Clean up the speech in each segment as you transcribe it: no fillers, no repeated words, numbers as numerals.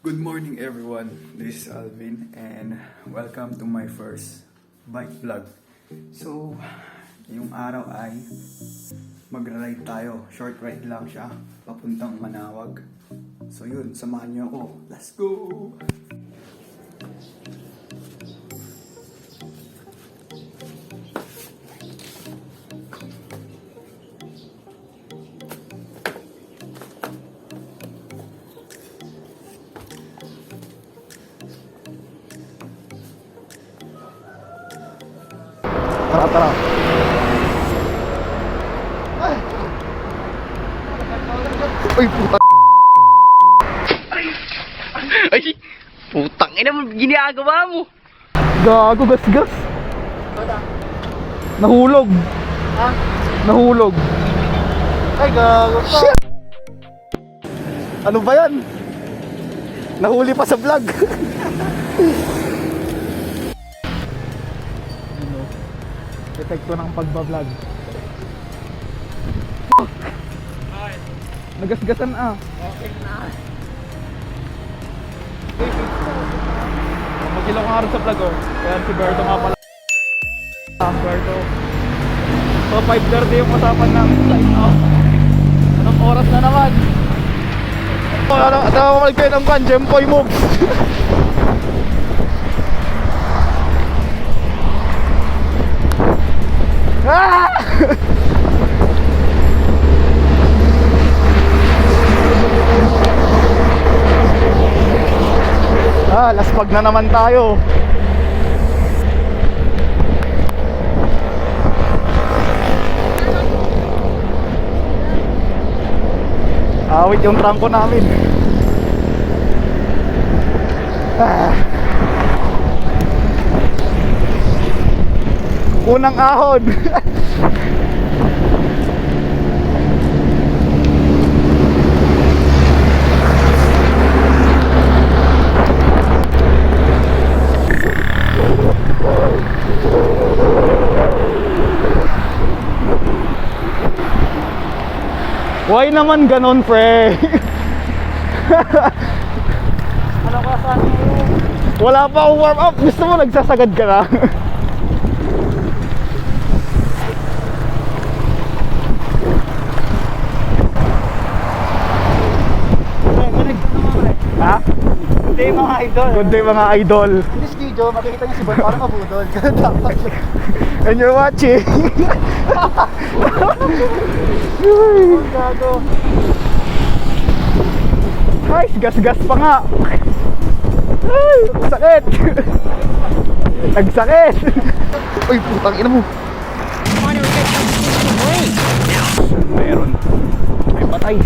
Good morning everyone, this is Alvin and welcome to my first bike vlog. So, yung araw ay magra-ride tayo, short ride lang siya, papuntang Manaoag. So yun, samahan niyo ako, let's go! Tara, tara. Uy, puta. Ay, putang ina mo, ginagawa mo. Gago, gas-gas. Nahulog. Ha? Nahulog. Ay, gago ka. Shit! Ano ba yan? Nahuli pa sa vlog. Epekto ng pagbablog. Nagasgasan ah. Okay na. Mag-ilaw nga rin sa vlog oh. Kaya si Berto nga pala. Berto. So 5:30 yung usapan namin sa out. Anong oras na naman? Nakamalig kayo ng Jempoy moves. Ah! Laspag na naman tayo. Awit yung trangko namin. Unang ahon. Why naman ganon, pre? Ano ka saan mo? Wala pa akong warm up. Gusto mo nagsasagad ka na? Ha? Good day mga idol. Good day mga idol. In this video, makikita niyo si Boy parang mabudol. Dapat. And you're watching. Ang gago. Guys, gas-gas pa nga. Ay, sakit. Nagsakit. Uy, putang ina mo. Meron. May patay.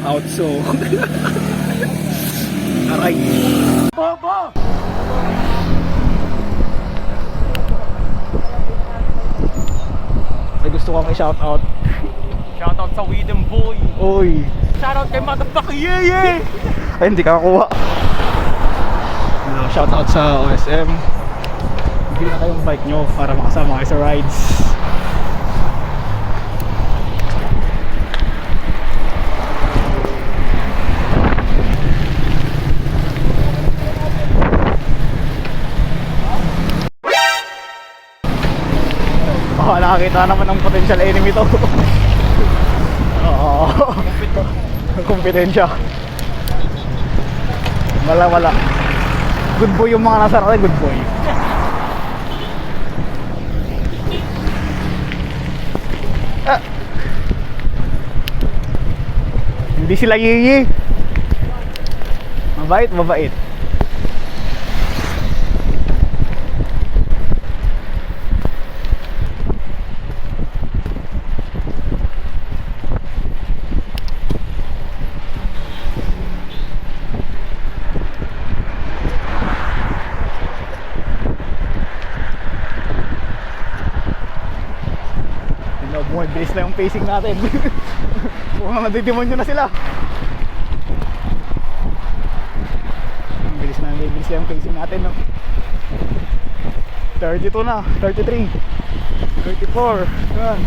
Out so. Aray. Bobo! Ay gusto ko may shout out. Shoutout sa Widem Boy. Uy. Shoutout kay Motherfucker Yeye. Ay, hindi ka kakuha. Shoutout sa OSM. Bili na kayong bike nyo para makasama kayo sa rides. Oh, nakakita naman ng potential enemy to. Oo. Kompetensya. Wala. Good boy yung mga nasa natin, good boy. Hindi sila yiyi. Mabait. Bilis na yung pacing natin. Mukhang nadidemonyo na sila. Bilis na yung pacing natin, no? 32 na, 33, 34. Yan.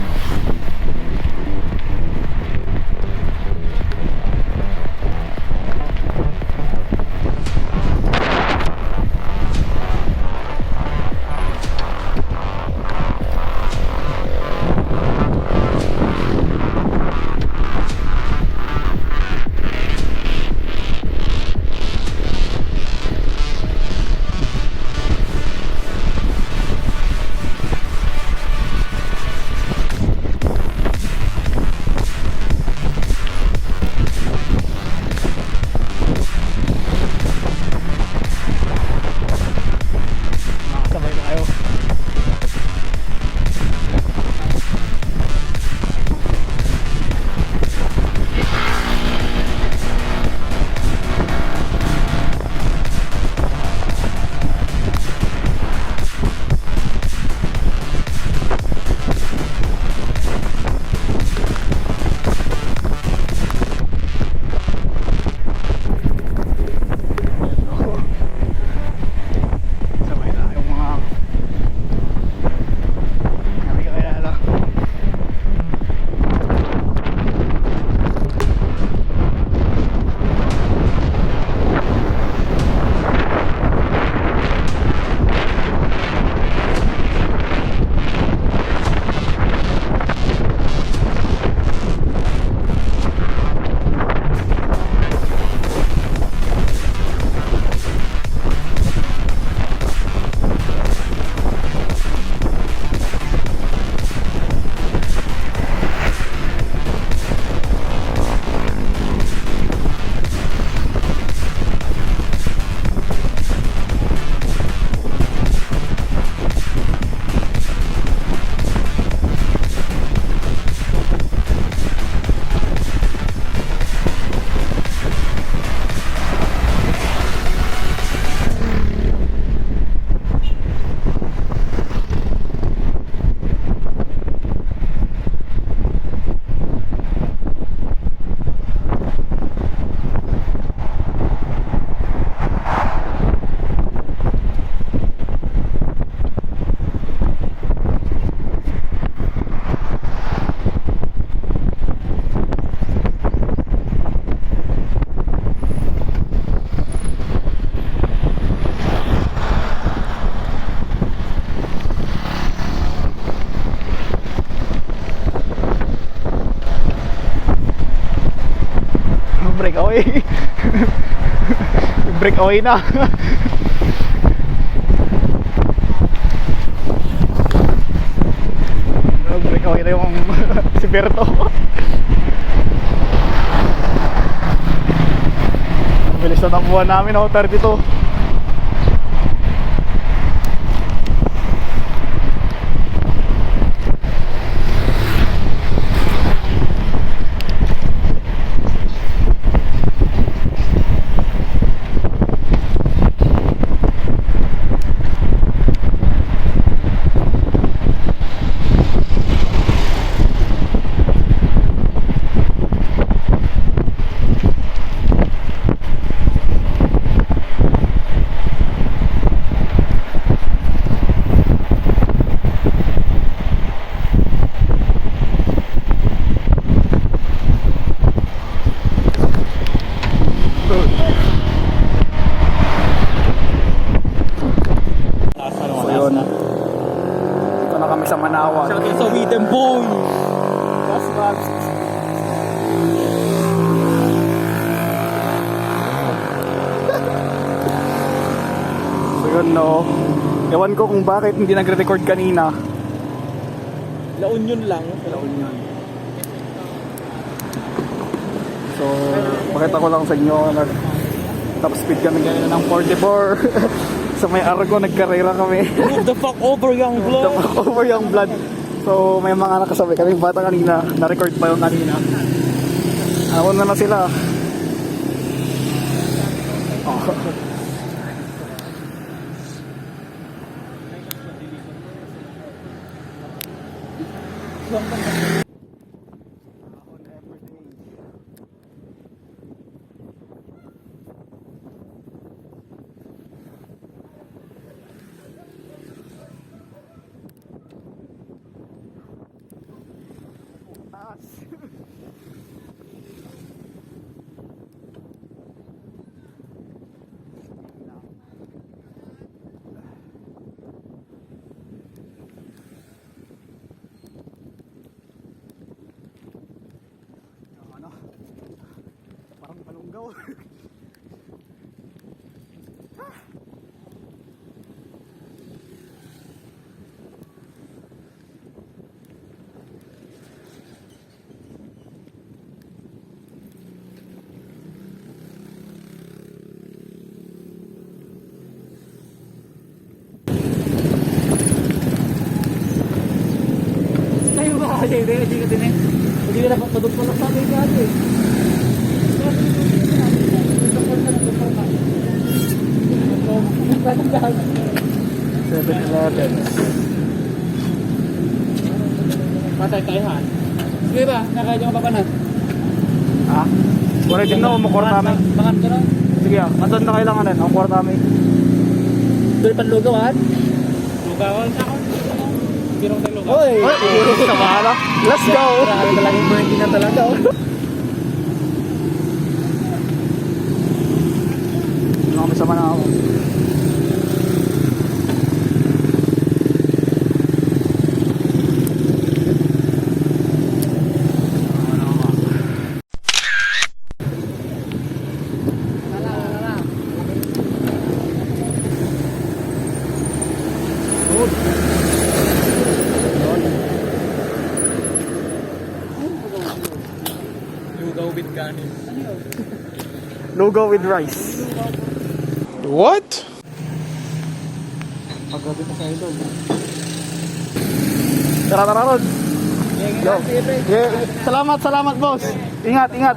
Breakaway. Breakaway na. Breakaway na yung si Berto. Ang bilis na takbuhan namin, 32. Vlog. So yun no. Ewan ko kung bakit hindi nagre-record kanina. La Union lang. La Union. So, pakita ko lang sa inyo, top speed kami ganyan ng 44. Sa may Argo, nagkarera kami. Move the fuck over, young blood. The fuck over yung blood. So, may mga nakasabay kaming bata kanina. Na-record pa yung kanina. Awon na sila. Oh. Ano? Parang palunggaw. Tayo ba kasi? Hindi ka din eh. Hindi ka dapat madugtulak sa akin kasi. 7-Eleven. Patay tayo ha. Sige ba? Nakaya mo pa pa na? Ha? Wala din na, umukurta kami. Bangan ka na? Sige ah, andun na kailangan din. Umukurta kami. Doon panlugawan? Lugawan sa ako. Birong tayo lugaw. Oy! Sama na. Let's go! Grabe talagang burning na talaga. Ano kami sa Manaoag? Lugaw with kanin. Lugaw with rice. What? Paggabi pa sa idol. Tara, Rod. Go. Yeah. Salamat, boss. Ingat, ingat.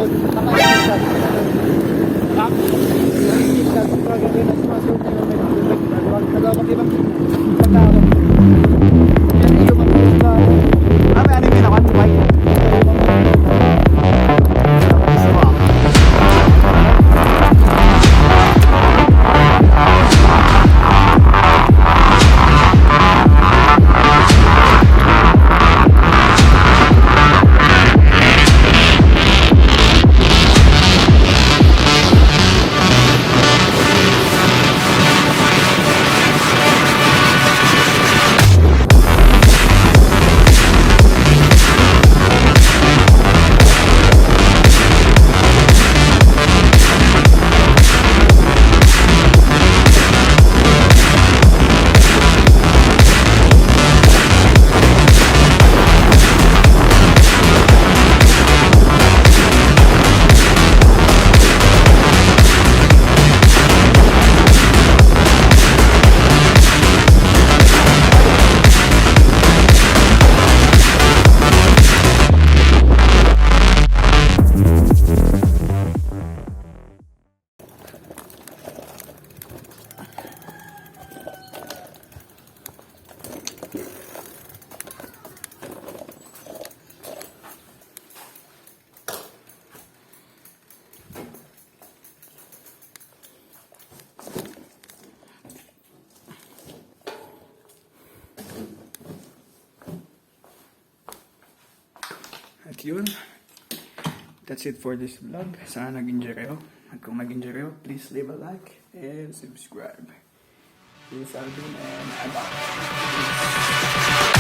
susunod. Naka-skip ka. Naka-skip ka. Kung gagawin na sumasunod na yung may tubig. Nagawa ko diba? Pagkakaroon. Yan yung mag-tubig ka. May anime na kan, bike. At yun, that's it for this vlog. Sana nag-enjoy kayo. At kung nag-enjoy kayo, please leave a like and subscribe. This is Alvin and I'm out. Peace.